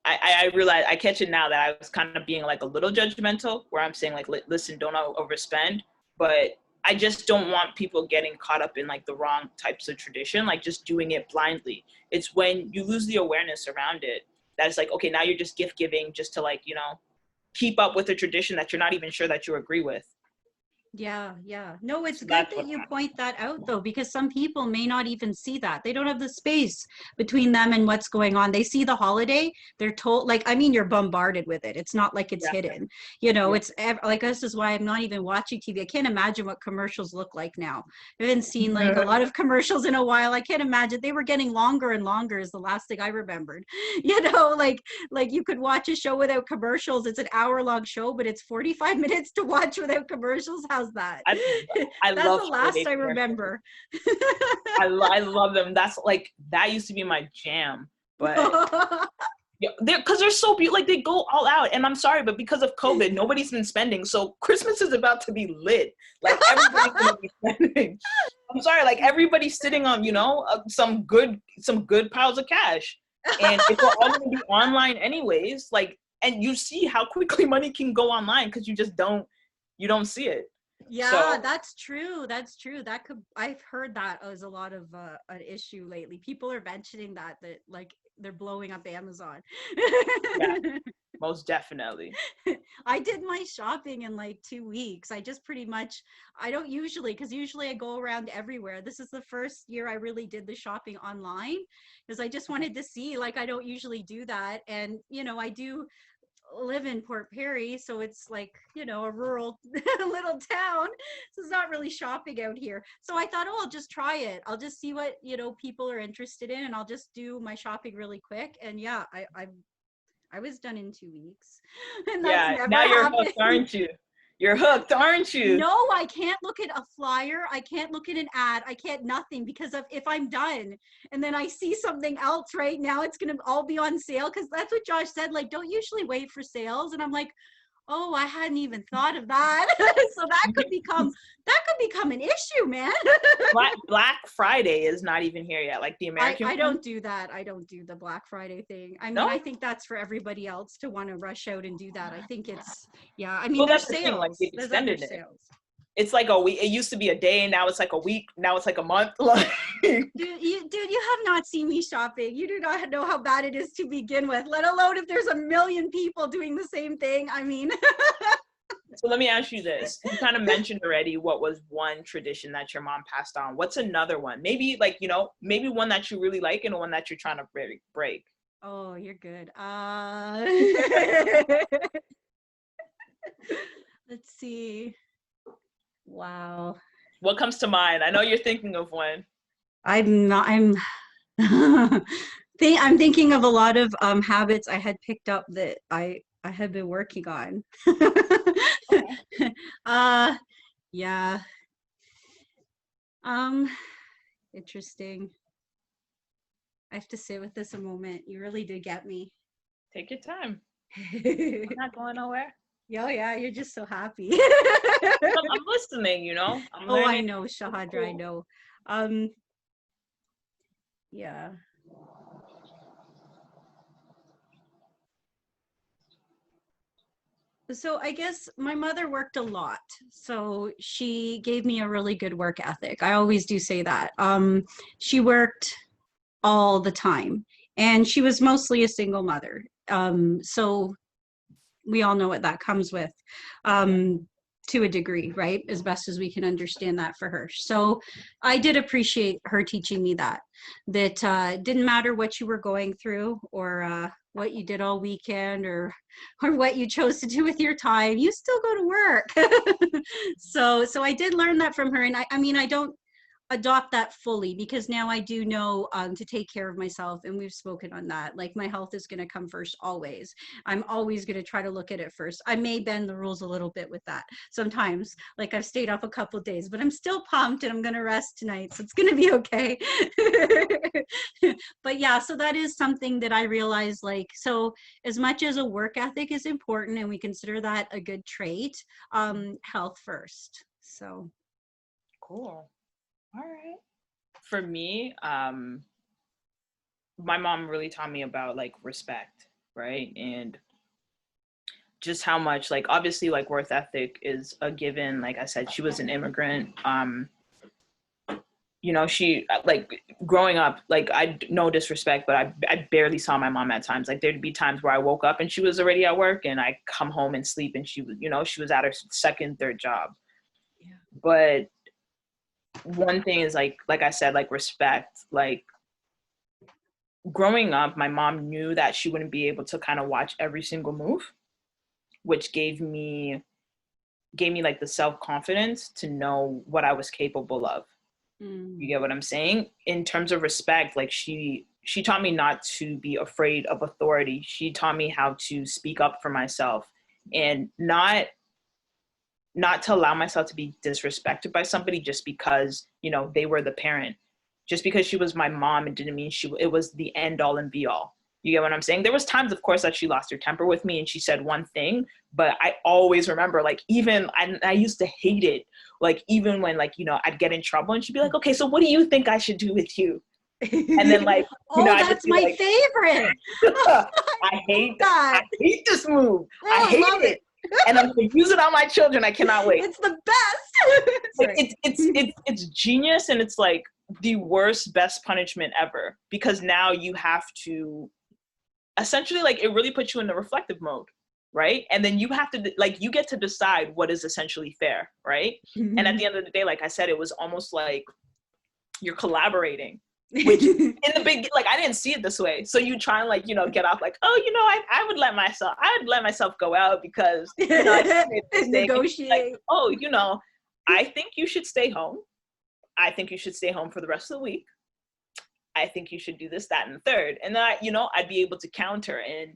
I realize, I catch it now that I was kind of being like a little judgmental, where I'm saying like, listen, don't overspend, but I just don't want people getting caught up in like the wrong types of tradition, like just doing it blindly. It's when you lose the awareness around it that it's like, okay, now you're just gift giving just to like, you know, keep up with a tradition that you're not even sure that you agree with. Yeah, yeah. No, it's So good that's that what you happened. point that out though, because some people may not even see that. They don't have the space between them and what's going on. They see the holiday, they're told, like, I mean, you're bombarded with it. It's not like it's Yeah. hidden. You know, Yeah. like, this is why I'm not even watching TV. I can't imagine what commercials look like now. I haven't seen like a lot of commercials in a while. I can't imagine. They were getting longer and longer is the last thing I remembered. You know, like you could watch a show without commercials. It's an hour-long show, but it's 45 minutes to watch without commercials. How's that? I I That's love the last holiday I commercials. remember. I love them. That's like that used to be my jam. But yeah, they're so beautiful. Like they go all out. And I'm sorry, but because of COVID, nobody's been spending. So Christmas is about to be lit. Like everybody's gonna be spending. I'm sorry, like everybody's sitting on, some good piles of cash. And if we're all gonna be online anyways, like, and you see how quickly money can go online because you don't see it. Yeah, So that's true. That's true. That could, I've heard that as a lot of an issue lately. People are mentioning that like they're blowing up Amazon. yeah, most definitely. I did my shopping in like 2 weeks. I just pretty much, I don't usually, because usually I go around everywhere. This is the first year I really did the shopping online because I just wanted to see, like, I don't usually do that. And, you know, I do live in Port Perry, so it's like, you know, a rural little town. So it's not really shopping out here. So I thought, oh, I'll just try it. I'll just see what, you know, people are interested in, and I'll just do my shopping really quick. And yeah, I was done in 2 weeks, and that's Yeah, never now you're happened. hooked, aren't you? You're hooked, aren't you? No, I can't look at a flyer. I can't look at an ad. I can't nothing because of if I'm done and then I see something else right now, it's going to all be on sale. Cause that's what Josh said. Like, don't usually wait for sales. And I'm like, oh, I hadn't even thought of that. So that could become an issue, man. Black Friday is not even here yet. Like the American I one. don't do that. I don't do the Black Friday thing. I mean, No? I think that's for everybody else to want to rush out and do that. I think it's, yeah, I mean, Well, there's that's the thing. Like sales, they've there's other extended it. sales. It's like a week. It used to be a day, now it's like a week. Now it's like a month. Like, Dude, you have not seen me shopping. You do not know how bad it is to begin with, let alone if there's a million people doing the same thing. I mean, so let me ask you this. You kind of mentioned already what was one tradition that your mom passed on. What's another one? Maybe like, maybe one that you really like and one that you're trying to break. oh, you're good. Let's see. Wow. What comes to mind? I know you're thinking of one. I'm not, I'm, I'm thinking of a lot of habits I had picked up that I had been working on. Okay. uh, yeah. Um, Interesting. I have to sit with this a moment. You really did get me. Take your time. I'm not going nowhere. Yeah, you're just so happy. I'm listening, I'm Oh, I learning. know, It's Shahadra, I cool. know. Yeah. So I guess my mother worked a lot. So she gave me a really good work ethic. I always do say that. She worked all the time, and she was mostly a single mother. So we all know what that comes with, Yeah. to a degree, right? As best as we can understand that for her. So I did appreciate her teaching me that didn't matter what you were going through, or what you did all weekend, or what you chose to do with your time, you still go to work. So I did learn that from her. And I mean, I don't adopt that fully because now I do know to take care of myself, and we've spoken on that. Like, my health is going to come first always. I'm always going to try to look at it first. I may bend the rules a little bit with that sometimes. Like, I've stayed up a couple days, but I'm still pumped and I'm going to rest tonight, so it's going to be okay. But yeah, so that is something that I realize, like, so as much as a work ethic is important and we consider that a good trait, health first. So Cool. All right. For me, my mom really taught me about like respect, right? And just how much, like, obviously, like, worth ethic is a given. Like I said, she was an immigrant. She, like, growing up, like, no disrespect, but I barely saw my mom at times. Like, there'd be times where I woke up and she was already at work, and I come home and sleep, and she was at her second, third job. But one thing is like I said, like respect. Like growing up, my mom knew that she wouldn't be able to kind of watch every single move, which gave me like the self-confidence to know what I was capable of. You get what I'm saying? In terms of respect, like she taught me not to be afraid of authority. She taught me how to speak up for myself and not to allow myself to be disrespected by somebody just because, you know, they were the parent. Just because she was my mom, it didn't mean it was the end all and be all. You get what I'm saying? There was times, of course, that she lost her temper with me and she said one thing, but I always remember, like, even I used to hate it. Like, even when, like, you know, I'd get in trouble and she'd be like, okay, so what do you think I should do with you? And then, like, you know, Oh, I'd that's just be my like, favorite. I hate that. I hate this move. Oh, I I hate love it. And I'm going to use it on my children. I cannot wait. It's the best. Like, it's genius, and it's like the worst, best punishment ever, because now you have to essentially, like, it really puts you in the reflective mode, right? And then you have to, like, you get to decide what is essentially fair, right? And at the end of the day, like I said, it was almost like you're collaborating, which in the big, like, I didn't see it this way. So you try and, like, you know, get off like, oh, you know, I would let myself go out because, you know, I just made a mistake. Negotiate. Like, oh, you know, I think you should stay home. I think you should stay home for the rest of the week. I think you should do this, that, and the third. And then you know, I'd be able to counter. And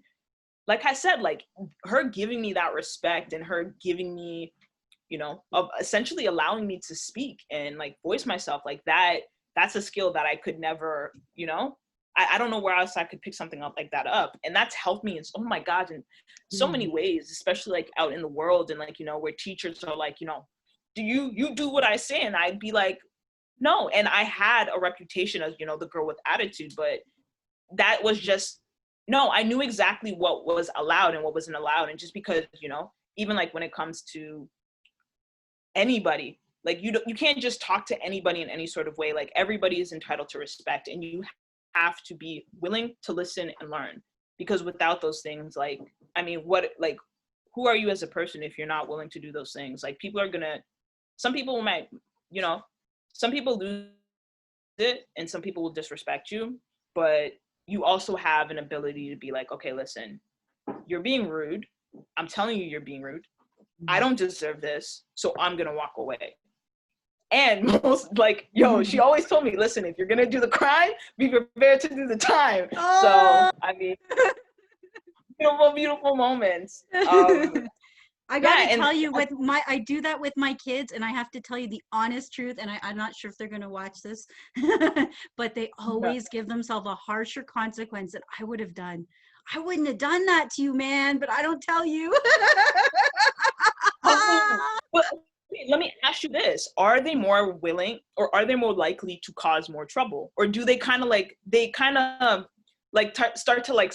like I said, like, her giving me that respect and her giving me, you know, of essentially allowing me to speak and, like, voice myself, like, that's a skill that I could never, you know, I don't know where else I could pick something up like that up. And that's helped me in, oh my God, in so many ways, especially like out in the world, and, like, you know, where teachers are like, you know, do you do what I say? And I'd be like, no. And I had a reputation as, you know, the girl with attitude, but that was just, no, I knew exactly what was allowed and what wasn't allowed. And just because, you know, even like when it comes to anybody, like, you can't just talk to anybody in any sort of way. Like, everybody is entitled to respect, and you have to be willing to listen and learn, because without those things, like, I mean, what, like, who are you as a person if you're not willing to do those things? Like, some people might, you know, some people lose it and some people will disrespect you, but you also have an ability to be like, okay, listen, you're being rude. I'm telling you, you're being rude. I don't deserve this, so I'm gonna walk away. And most, like, yo, she always told me, listen, if you're gonna do the crime, be prepared to do the time. So, I mean, beautiful moments. I gotta Yeah, tell you, I do that with my kids, and I have to tell you the honest truth, and I'm not sure if they're gonna watch this, but they always give themselves a harsher consequence that I would have done. I wouldn't have done that to you, man, but I don't tell you. but let me ask you this. Are they more willing, or are they more likely to cause more trouble? Or do they kind of like, start to, like,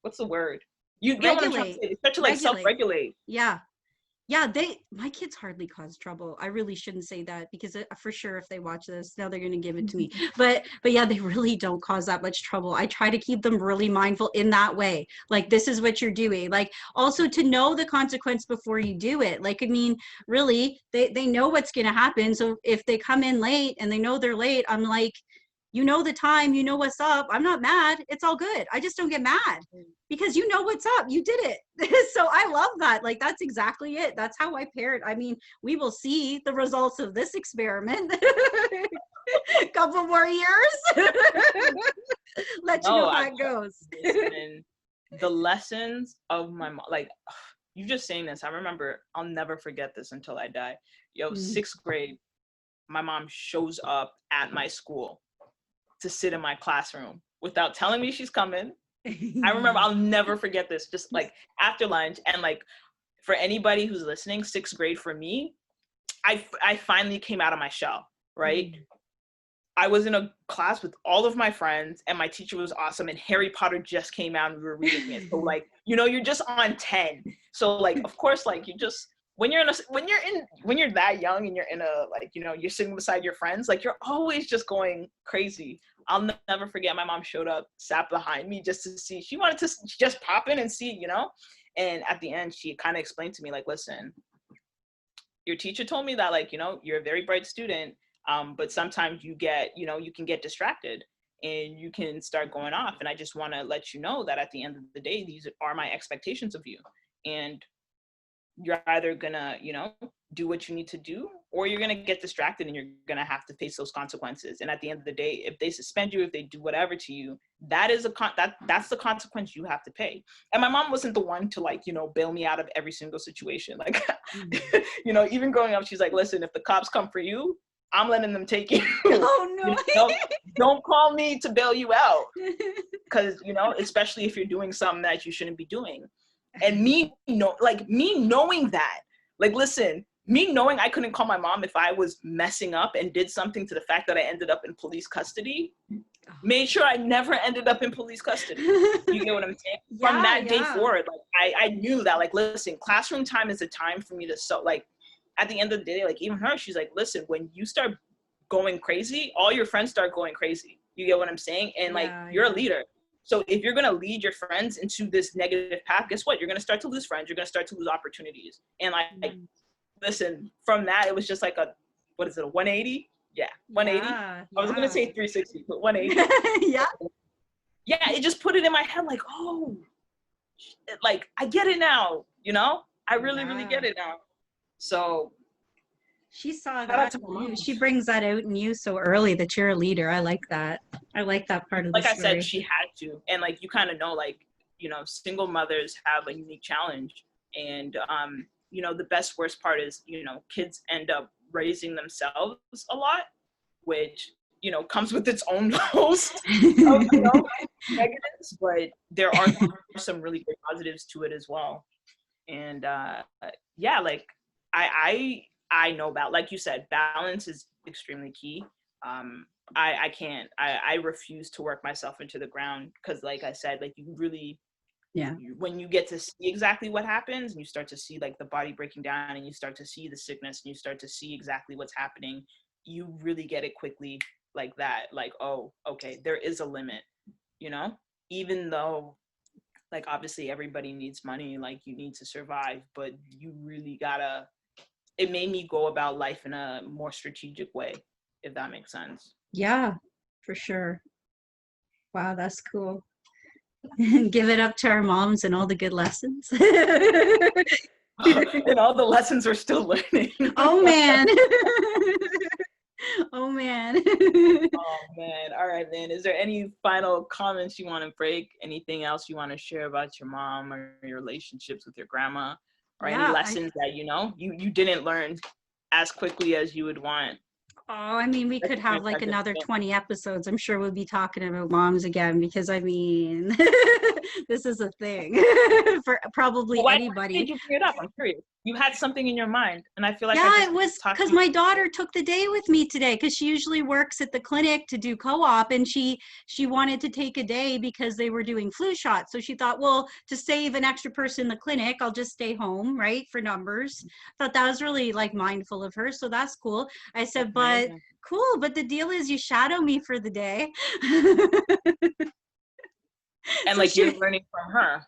what's the word? You get what I'm trying to say? They start to, like, self-regulate. Yeah. My kids hardly cause trouble. I really shouldn't say that, because for sure, if they watch this, now they're going to give it to me. But yeah, they really don't cause that much trouble. I try to keep them really mindful in that way. Like, this is what you're doing. Like, also to know the consequence before you do it. Like, I mean, really, they know what's going to happen. So if they come in late and they know they're late, I'm like, you know the time, you know what's up. I'm not mad. It's all good. I just don't get mad because you know what's up. You did it. So I love that. Like, that's exactly it. That's how I parent. I mean, we will see the results of this experiment. A couple more years. Let you know how it goes. The lessons of my mom, like, you just saying this, I remember, I'll never forget this until I die. Sixth grade, my mom shows up at my school to sit in my classroom without telling me she's coming. I remember, I'll never forget this, just like after lunch. And, like, for anybody who's listening, sixth grade for me, I finally came out of my shell, right? I was in a class with all of my friends, and my teacher was awesome, and Harry Potter just came out and we were reading it. So, like, you know, you're just on 10. So, like, of course, like, you just, when you're that young and you're in a, like, you know, you're sitting beside your friends, like, you're always just going crazy. I'll never forget, my mom showed up, sat behind me just to see, she wanted to just pop in and see, you know? And at the end, she kind of explained to me, like, listen, your teacher told me that, like, you're a very bright student, but sometimes you can get distracted and you can start going off. And I just want to let you know that at the end of the day, these are my expectations of you. And you're either gonna, do what you need to do, or you're gonna get distracted and you're gonna have to face those consequences. And at the end of the day, if they suspend you, if they do whatever to you, that's the consequence you have to pay. And my mom wasn't the one to, like, bail me out of every single situation. Like, even growing up, she's like, listen, if the cops come for you, I'm letting them take you. Oh no. Don't call me to bail you out. Because, especially if you're doing something that you shouldn't be doing. And me knowing that, like, listen, me knowing I couldn't call my mom if I was messing up and did something to the fact that I ended up in police custody, made sure I never ended up in police custody. You get what I'm saying? From that day forward, like, I knew that, like, listen, classroom time is a time for me to, so, like, at the end of the day, like, even her, she's like, listen, when you start going crazy, all your friends start going crazy. You get what I'm saying? And like, you're a leader. So if you're going to lead your friends into this negative path, guess what? You're going to start to lose friends. You're going to start to lose opportunities. And like, listen, from that, it was just like a 180? Yeah, 180. I was going to say 360, but 180. Yeah, it just put it in my head like, oh, like, I get it now, I really, really get it now. So she saw that in you. She brings that out in you so early that you're a leader. I like that. I like that part of the story. Like I said, she had to. And like, you kind of know, like, single mothers have a unique challenge. And, the worst part is, kids end up raising themselves a lot, which, comes with its own host of, negatives, but there are some really great positives to it as well. And like, I know about, like you said, balance is extremely key. I refuse to work myself into the ground, because like I said, like, you really, when you get to see exactly what happens and you start to see, like, the body breaking down and you start to see the sickness and you start to see exactly what's happening, you really get it quickly, like that, like, oh, okay, there is a limit, even though, like, obviously everybody needs money, like, you need to survive, but you really gotta, it made me go about life in a more strategic way, if that makes sense. Yeah, for sure. Wow, that's cool. Give it up to our moms and all the good lessons. And all the lessons we're still learning. Oh man. Oh man. Oh man. All right, man. Is there any final comments you want to break? Anything else you want to share about your mom or your relationships with your grandma? Or any lessons that, you didn't learn as quickly as you would want? Oh, I mean, we could have like another 20 episodes. I'm sure we'll be talking about moms again, because I mean, this is a thing for probably anybody. Why did you bring it up? I'm curious. You had something in your mind, and I feel like it was because my daughter took the day with me today, because she usually works at the clinic to do co-op, and she wanted to take a day because they were doing flu shots. So she thought, well, to save an extra person in the clinic, I'll just stay home, right, for numbers. I thought that was really, like, mindful of her. So that's cool. I said, but cool, but the deal is you shadow me for the day. And so, like, you're learning from her.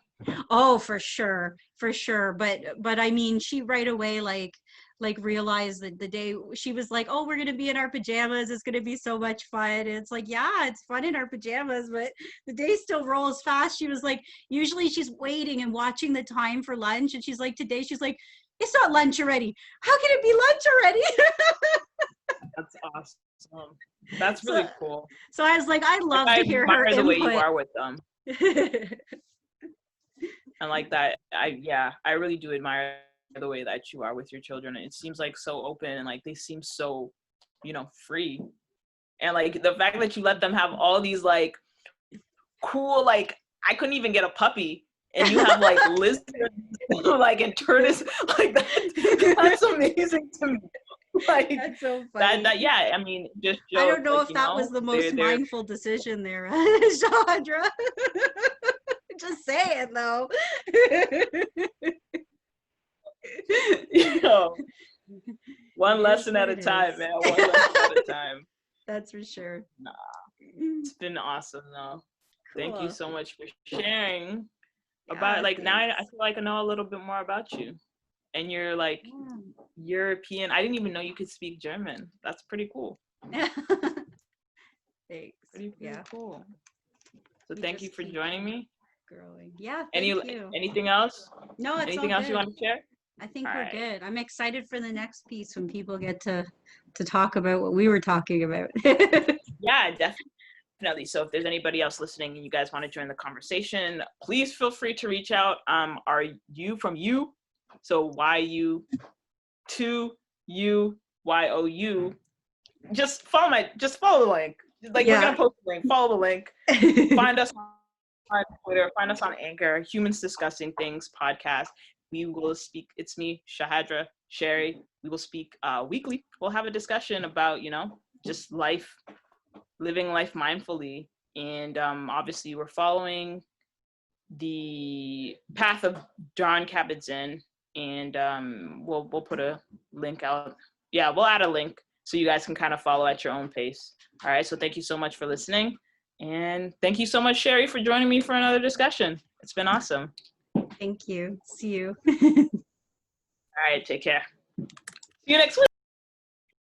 Oh, for sure. But I mean, she right away, like realized that the day she was like, oh, we're going to be in our pajamas. It's going to be so much fun. And it's like, yeah, it's fun in our pajamas, but the day still rolls fast. She was like, usually she's waiting and watching the time for lunch. And she's like, today, she's like, it's not lunch already. How can it be lunch already? That's awesome. That's really cool. So I was like, I love to hear her input. The way you are with them. And like that, I really do admire the way that you are with your children. It seems like so open, and like they seem so, free. And like the fact that you let them have all these like cool, like, I couldn't even get a puppy, and you have like lizards, like, and tortoise, like that's amazing to me. Like, that's so funny. That I mean, just shows, I don't know, like, if that was the most mindful decision there, Chandra. Just saying, though. One lesson at a time, man. One lesson at a time. That's for sure. Nah, it's been awesome, though. Cool. Thank you so much for sharing about, like, now I feel like I know a little bit more about you. and you're like European. I didn't even know you could speak German. That's pretty cool. Thanks. Pretty cool. So We thank you just for keep joining me. growing. Yeah, thank you. Anything else? No, it's Anything all else you good. want to share? I think All we're right. good. I'm excited for the next piece when people get to talk about what we were talking about. Yeah, definitely. So if there's anybody else listening and you guys want to join the conversation, please feel free to reach out. Are you from you? So YU to you YOU. Just follow the link. Like we're gonna post the link. Follow the link. Find us on Twitter. Find us on Anchor. Humans Discussing Things podcast. We will speak. It's me, Shahadra, Sherry. We will speak weekly. We'll have a discussion about just life, living life mindfully, and obviously we're following the path of John Kabat-Zinn, and we'll put a link out. Yeah, we'll add a link so you guys can kind of follow at your own pace. All right, so thank you so much for listening, and thank you so much, Sherry, for joining me for another discussion. It's been awesome. Thank you. See you. All right, take care. See you next week.